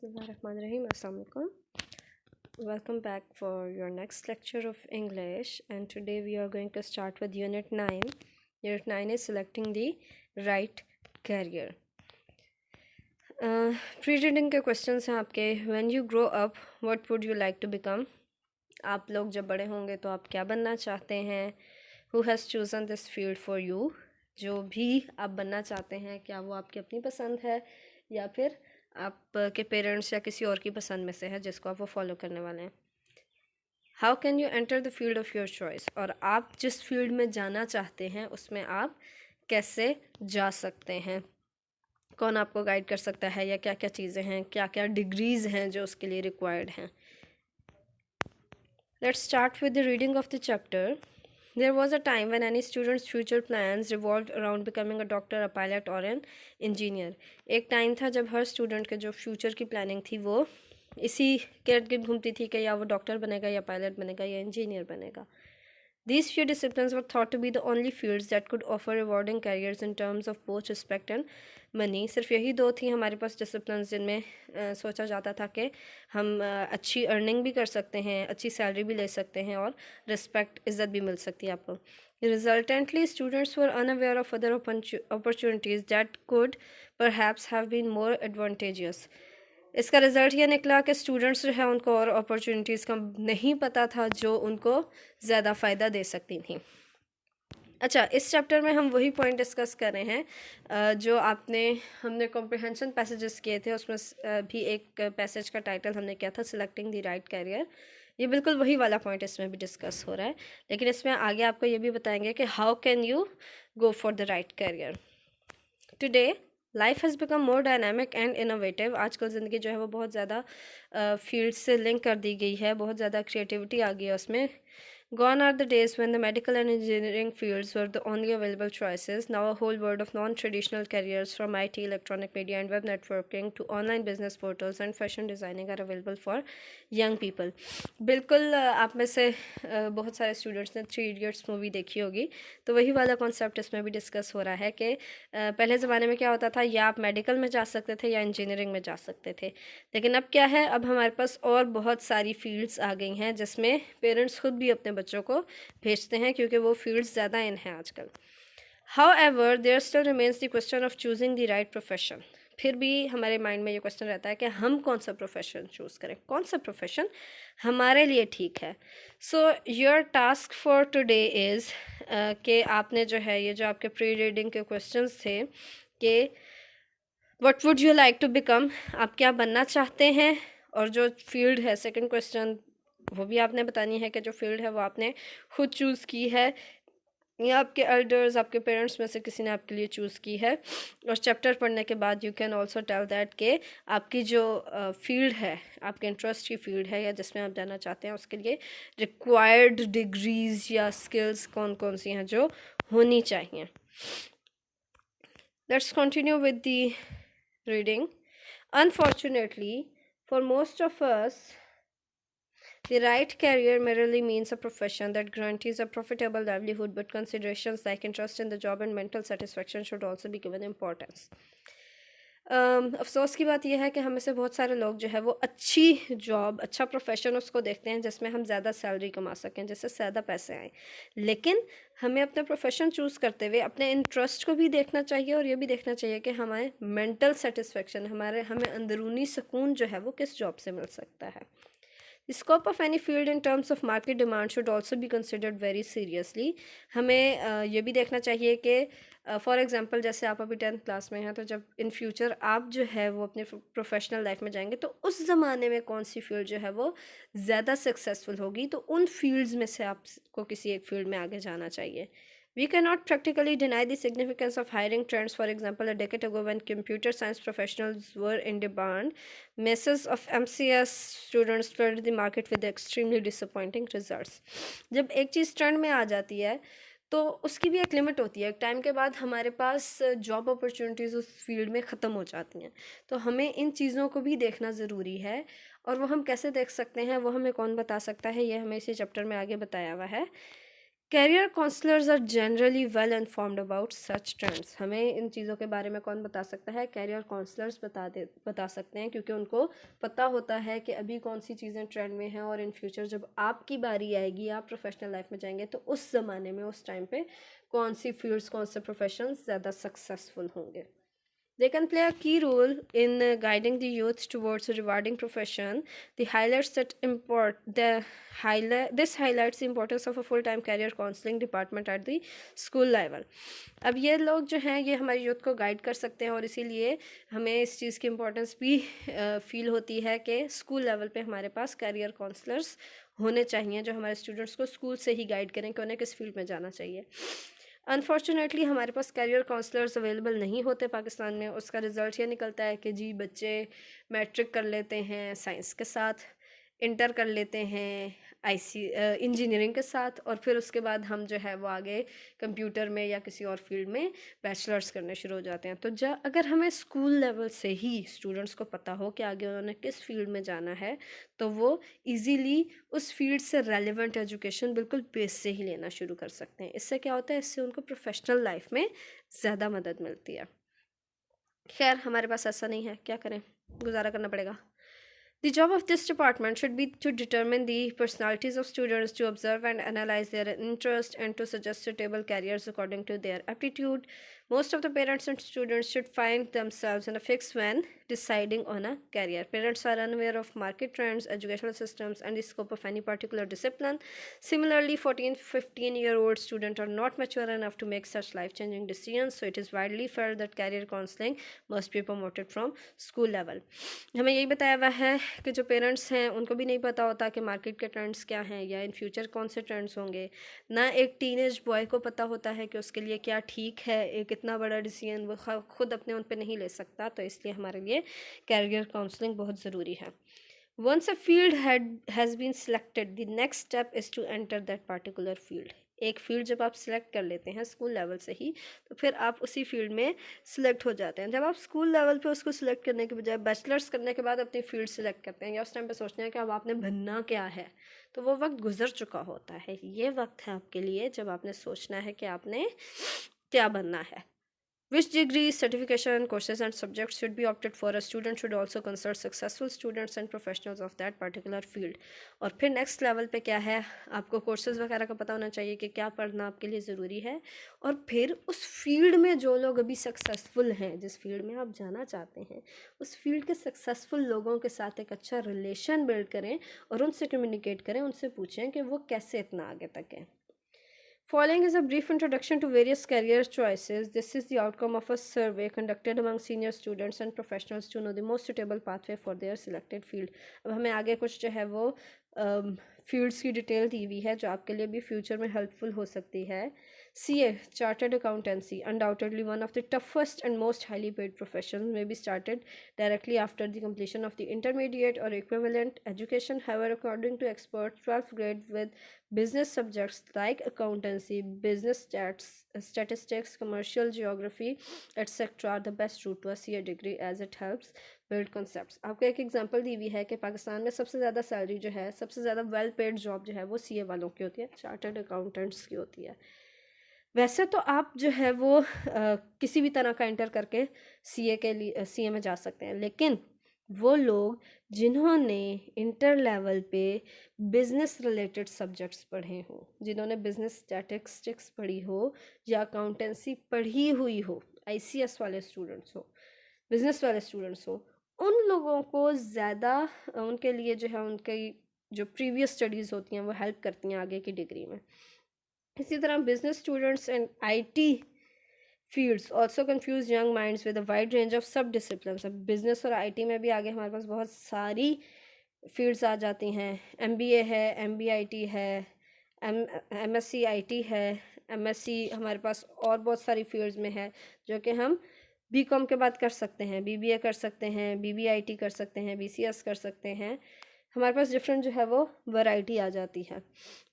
Bismillahirrahmanirrahim. Assalamu alaikum. Welcome back for your next lecture of English, and today we are going to start with Unit 9. Unit 9 is selecting the right career. Pre-reading के questions हैं आपके. When you grow up, what would you like to become? आप लोग जब बड़े होंगे तो आप क्या बनना चाहते हैं? Who has chosen this field for you? जो भी आप बनना चाहते हैं क्या वो आपकी अपनी पसंद है या फिर आपके पेरेंट्स या किसी और की पसंद में से है जिसको आप वो फॉलो करने वाले हैं. How can you enter the field of your choice, और आप जिस फील्ड में जाना चाहते हैं उसमें आप कैसे जा सकते हैं, कौन आपको गाइड कर सकता है, या क्या क्या चीज़ें हैं, क्या क्या डिग्रीज़ हैं जो उसके लिए रिक्वायर्ड हैं. Let's start with the reading of the chapter. There was a time when any student's future plans revolved around becoming a doctor, a pilot or an engineer. एक टाइम था जब हर स्टूडेंट के जो फ्यूचर की planning थी वो इसी के इर्द गिर्द घूमती थी कि या वो डॉक्टर बनेगा या पायलट बनेगा या इंजीनियर बनेगा. These few disciplines were thought to be the only fields that could offer rewarding careers in terms of both respect and money. सिर्फ यही दो थी हमारे पास डिसिप्लिन्स जिनमें सोचा जाता था कि हम अच्छी अर्निंग भी कर सकते हैं, अच्छी सैलरी भी ले सकते हैं और रिस्पेक्ट इज़्ज़त भी मिल सकती है आपको. Resultantly, students were unaware of other opportunities that could perhaps have been more advantageous. इसका रिज़ल्ट ये निकला कि स्टूडेंट्स जो है उनको और अपॉर्चुनिटीज़ का नहीं पता था जो उनको ज़्यादा फ़ायदा दे सकती थी. अच्छा, इस चैप्टर में हम वही पॉइंट डिस्कस कर रहे हैं जो हमने कॉम्प्रिहेंशन पैसेजेस किए थे. उसमें भी एक पैसेज का टाइटल हमने किया था सिलेक्टिंग द राइट कैरियर. ये बिल्कुल वही वाला पॉइंट इसमें भी डिस्कस हो रहा है, लेकिन इसमें आगे आपको ये भी बताएंगे कि how can you go for the right career. Today life has become more dynamic and innovative. आजकल ज़िंदगी जो है वो बहुत ज़्यादा फील्ड से लिंक कर दी गई है, बहुत ज़्यादा क्रिएटिविटी आ गई है उसमें. Gone are the days when the medical and engineering fields were the only available choices. Now a whole world of non-traditional careers from IT, electronic media and web networking to online business portals and fashion designing are available for young people. बिल्कुल आप में से बहुत सारे students ने 3 Idiots movie देखी होगी, तो वही वाला कॉन्सेप्ट इसमें भी डिस्कस हो रहा है कि पहले ज़माने में क्या होता था, या आप मेडिकल में जा सकते थे या इंजीनियरिंग में जा सकते थे, लेकिन अब क्या है, अब हमारे पास और बहुत सारी फील्ड्स आ गई हैं जिसमें पेरेंट्स खुद भी अपने बच्चों को भेजते हैं क्योंकि वो फील्ड्स ज़्यादा इन हैं आजकल. However there still remains the question of choosing the right profession. फिर भी हमारे माइंड में ये क्वेश्चन रहता है कि हम कौन सा प्रोफेशन चूज़ करें, कौन सा प्रोफेशन हमारे लिए ठीक है. So your task for today is कि आपने जो है ये जो आपके प्री रीडिंग के क्वेश्चंस थे कि what would you like to become, आप क्या बनना चाहते हैं, और जो फील्ड है सेकंड क्वेश्चन वो भी आपने बतानी है कि जो फील्ड है वो आपने खुद चूज़ की है या आपके एल्डर्स, आपके पेरेंट्स में से किसी ने आपके लिए चूज़ की है. और चैप्टर पढ़ने के बाद you can also tell that कि आपकी जो फील्ड है, आपके इंटरेस्ट की फील्ड है या जिसमें आप जाना चाहते हैं, उसके लिए रिक्वायर्ड डिग्रीज़ या स्किल्स कौन कौन सी हैं जो होनी चाहिए. Let's continue with the reading. Unfortunately, for most of us, the right career merely means a profession that guarantees a profitable livelihood, but considerations like interest in the job and mental satisfaction should also be given importance. अफसोस की बात यह है कि हमें से बहुत सारे लोग जो है वो अच्छी जॉब, अच्छा प्रोफेशन उसको देखते हैं जिसमें हम ज़्यादा सैलरी कमा सकें, जिससे ज़्यादा पैसे आएँ, लेकिन हमें अपना प्रोफेशन चूज़ करते हुए अपने इंटरेस्ट को भी देखना चाहिए और ये भी देखना चाहिए कि हमारे मेंटल सेटिस्फेक्शन, हमें अंदरूनी सुकून जो है वो किस जॉब से मिल सकता है. The scope of any field in terms of market demand should also be considered very seriously. हमें ये भी देखना चाहिए कि फॉर एग्जांपल जैसे आप अभी 10th क्लास में हैं, तो जब इन फ्यूचर आप जो है वो अपने प्रोफेशनल लाइफ में जाएंगे तो उस ज़माने में कौन सी फील्ड जो है वो ज़्यादा सक्सेसफुल होगी, तो उन फील्ड्स में से आपको किसी एक फील्ड में आगे जाना चाहिए. We cannot practically deny the significance of hiring trends. For example, a decade ago when computer science professionals were in demand, masses of MCS students flooded the market with extremely disappointing results. जब एक चीज़ trend में आ जाती है तो उसकी भी एक limit होती है. एक टाइम के बाद हमारे पास जॉब अपॉर्चुनिटीज़ उस फील्ड में ख़त्म हो जाती हैं, तो हमें इन चीज़ों को भी देखना ज़रूरी है. और वो हम कैसे देख सकते हैं, वो हमें कौन बता सकता है, ये हमें इसी चैप्टर में आगे बताया हुआ है career counsellors are generally well informed about such trends. हमें इन चीज़ों के बारे में कौन बता सकता है? कैरियर काउंसलर्स बता सकते हैं, क्योंकि उनको पता होता है कि अभी कौन सी चीज़ें ट्रेंड में हैं और इन फ्यूचर जब आपकी बारी आएगी, आप प्रोफेशनल लाइफ में जाएंगे, तो उस ज़माने में, उस टाइम पे कौन सी फील्ड्स, कौन से प्रोफेशंस ज़्यादा सक्सेसफुल होंगे। They can play a key role in guiding the youth towards a rewarding profession. This highlights the importance of a full-time career counseling department at the school level. अब ये लोग जो हैं ये हमारे यूथ को गाइड कर सकते हैं, और इसीलिए हमें इस चीज़ की इम्पोर्टेंस भी फील होती है कि स्कूल लेवल पे हमारे पास कैरियर काउंसलर्स होने चाहिए, जो हमारे स्टूडेंट्स को स्कूल से ही गाइड करें कि उन्हें किस फील्ड में जाना चाहिए। अनफॉर्चुनेटली हमारे पास कैरियर काउंसलर्स अवेलेबल नहीं होते पाकिस्तान में। उसका रिज़ल्ट ये निकलता है कि जी बच्चे मैट्रिक कर लेते हैं साइंस के साथ, इंटर कर लेते हैं इंजीनियरिंग के साथ, और फिर उसके बाद हम जो है वो आगे कंप्यूटर में या किसी और फील्ड में बैचलर्स करने शुरू हो जाते हैं। तो अगर हमें स्कूल लेवल से ही स्टूडेंट्स को पता हो कि आगे उन्होंने किस फील्ड में जाना है, तो वो इजीली उस फील्ड से रेलिवेंट एजुकेशन बिल्कुल बेस से ही लेना शुरू कर सकते हैं। इससे क्या होता है? इससे उनको प्रोफेशनल लाइफ में ज़्यादा मदद मिलती है। खैर हमारे पास ऐसा नहीं है, क्या करें, गुजारा करना पड़ेगा। The job of this department should be to determine the personalities of students, to observe and analyze their interest, and to suggest suitable careers according to their aptitude. Most of the parents and students should find themselves in a fix when deciding on a career. Parents are unaware of market trends, educational systems, and the scope of any particular discipline. Similarly, 14-15-year-old students are not mature enough to make such life-changing decisions, so it is widely felt that career counseling must be promoted from school level. हमें यही बताया हुआ है कि जो parents हैं उनको भी नहीं पता होता कि मार्केट के ट्रेंड्स क्या हैं या इन फ्यूचर कौन से ट्रेंड्स होंगे। ना एक टीनेज बॉय को पता होता है कि उसके लिए क्या ठीक है। एक इतना बड़ा डिसीजन वो खुद अपने उन पे नहीं ले सकता, तो इसलिए हमारे लिए कैरियर काउंसलिंग बहुत ज़रूरी है। Once a field has been selected, the next step is to enter that particular field. एक फील्ड जब आप सिलेक्ट कर लेते हैं स्कूल लेवल से ही, तो फिर आप उसी फील्ड में सिलेक्ट हो जाते हैं। जब आप स्कूल लेवल पे उसको सिलेक्ट करने के बजाय बैचलर्स करने के बाद अपनी फील्ड सिलेक्ट करते हैं, या उस टाइम पे सोचते हैं कि अब आपने बनना क्या है, तो वो वक्त गुजर चुका होता है। ये वक्त है आपके लिए जब आपने सोचना है कि आपने क्या बनना है। Which degrees, certification, courses and subjects should be opted for? A student should also consult successful students and professionals of that particular field. और फिर नेक्स्ट लेवल पे क्या है, आपको कोर्सेज़ वगैरह का पता होना चाहिए कि क्या पढ़ना आपके लिए ज़रूरी है, और फिर उस फील्ड में जो लोग अभी सक्सेसफुल हैं, जिस फील्ड में आप जाना चाहते हैं, उस फील्ड के सक्सेसफुल लोगों के साथ एक अच्छा रिलेशन बिल्ड करें और उनसे कम्युनिकेट करें, उनसे पूछें कि वो कैसे इतना आगे तक है। Following is a brief introduction to various career choices. This is the outcome of a survey conducted among senior students and professionals to know the most suitable pathway for their selected field. अब हमें आगे कुछ जो है वो fields की detail दी हुई है जो आपके लिए भी फ्यूचर में हेल्पफुल हो सकती है। CA, Chartered Accountancy, undoubtedly one of the toughest and most highly paid professions, may be started directly after the completion of the intermediate or equivalent education. However, according to experts, 12th grade with business subjects like accountancy, business statistics, commercial geography, etc. are the best route to a CA degree as it helps build concepts. आपको एक example दी हुई है कि पाकिस्तान में सबसे ज़्यादा salary जो है, सबसे ज़्यादा वेल पेड जॉब जो है वो CA वालों की होती है, चार्टर्ड अकाउंटेंट्स की होती है। वैसे तो आप जो है वो किसी भी तरह का इंटर करके CA में जा सकते हैं, लेकिन वो लोग जिन्होंने इंटर लेवल पे बिज़नेस रिलेटेड सब्जेक्ट्स पढ़े हों, जिन्होंने बिज़नेस स्टैटिस्टिक्स पढ़ी हो या अकाउंटेंसी पढ़ी हुई हो, ICS वाले स्टूडेंट्स हो, बिज़नेस वाले स्टूडेंट्स हो, उन लोगों को ज़्यादा उनके लिए जो है उनकी जो प्रीवियस स्टडीज़ होती हैं वो हेल्प करती हैं आगे की डिग्री में। इसी तरह business students and IT fields also confuse young minds with a wide range of सब डिसिप्लिन। अब बिजनेस और IT में भी आगे हमारे पास बहुत सारी फील्ड्स आ जाती हैं। MBA है, MBIT है, MSc IT है, MSc हमारे पास और बहुत सारी फील्ड्स में है जो कि हम BCom के बाद कर सकते हैं, BBA कर सकते हैं, BBIT कर सकते हैं, BCS कर सकते हैं। हमारे पास डिफरेंट जो है वो वैरायटी आ जाती है।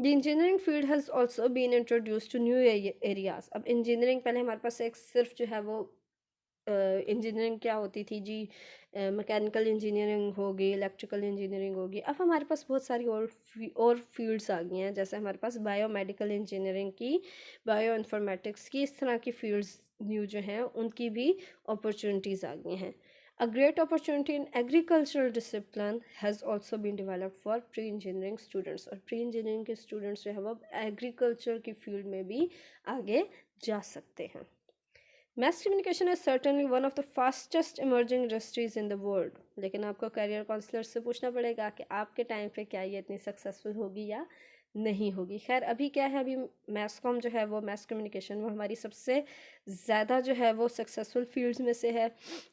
The engineering field has also been introduce to new areas. अब इंजीनियरिंग पहले हमारे पास एक सिर्फ जो है वो इंजीनियरिंग क्या होती थी जी, मैकेनिकल इंजीनियरिंग होगी, इलेक्ट्रिकल इंजीनियरिंग होगी। अब हमारे पास बहुत सारी और फील्ड्स आ गई हैं, जैसे हमारे पास बायोमेडिकल इंजीनियरिंग की, बायो इन्फॉर्मेटिक्स की, इस तरह की फील्ड्स न्यू जो हैं उनकी भी अपॉर्चुनिटीज़ आ गई हैं। A great opportunity in agricultural discipline has also been developed for pre-engineering students, और pre-engineering के students जो है वो एग्रीकल्चर की फील्ड में भी आगे जा सकते हैं। Mass communication is certainly one of the fastest emerging industries in the world, लेकिन आपको करियर काउंसलर से पूछना पड़ेगा कि आपके टाइम पे क्या ये इतनी सक्सेसफुल होगी या नहीं होगी। खैर अभी क्या है, अभी मैस कॉम जो है वो मैस कम्युनिकेशन वो हमारी सबसे ज़्यादा जो है वो सक्सेसफुल फील्ड्स में से है।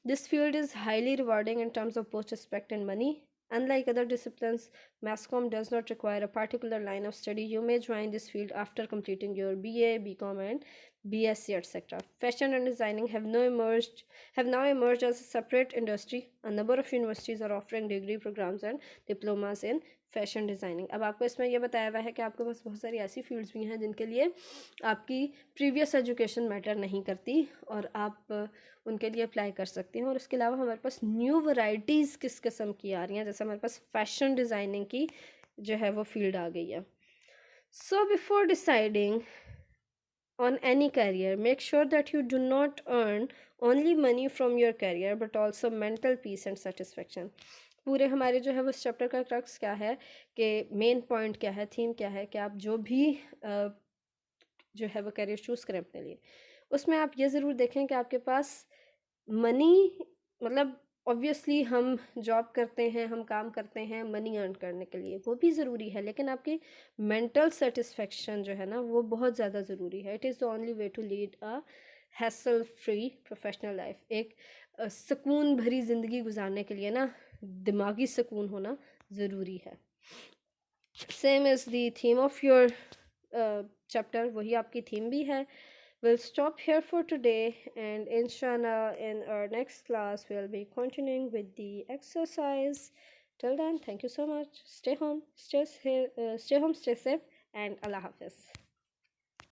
This field is highly rewarding in terms of both respect and money. Unlike other disciplines, Masscom does not require a particular line of study. You may join this field after completing your BA, BCom, and BSc, etc. Fashion and designing have now emerged as a separate industry. A number of universities are offering degree programs and diplomas in fashion designing. अब आपको इसमें यह बताया हुआ है कि आपके पास बहुत सारी ऐसी फील्ड्स भी हैं जिनके लिए आपकी प्रीवियस एजुकेशन मैटर नहीं करती और आप उनके लिए अप्लाई कर सकती हैं। और इसके अलावा हमारे पास न्यू वैरायटीज़ किस किस्म की आ रही हैं, जैसे हमारे पास फैशन डिज़ाइनिंग की जो है वो फील्ड आ गई है। So before deciding on any career, make sure that you do not earn only money from your career but also mental peace and satisfaction. पूरे हमारे जो है वो इस चैप्टर का क्रक्स क्या है कि मेन पॉइंट क्या है, थीम क्या है कि आप जो भी जो है वो करियर चूज़ करें अपने लिए, उसमें आप ये ज़रूर देखें कि आपके पास मनी, मतलब ऑब्वियसली हम जॉब करते हैं, हम काम करते हैं मनी अर्न करने के लिए, वो भी ज़रूरी है, लेकिन आपकी मेंटल सेटिस्फेक्शन जो है ना वो बहुत ज़्यादा ज़रूरी है। It is the only way to lead a hassle free professional life. एक सुकून भरी ज़िंदगी गुजारने के लिए ना दिमागी सुकून होना ज़रूरी है। Same is the theme of your chapter, वही आपकी थीम भी है। We'll stop here for today, and inshallah in our next class we'll be continuing with the exercise. Till then, thank you so much. Stay home, stay safe, and Allah Hafiz.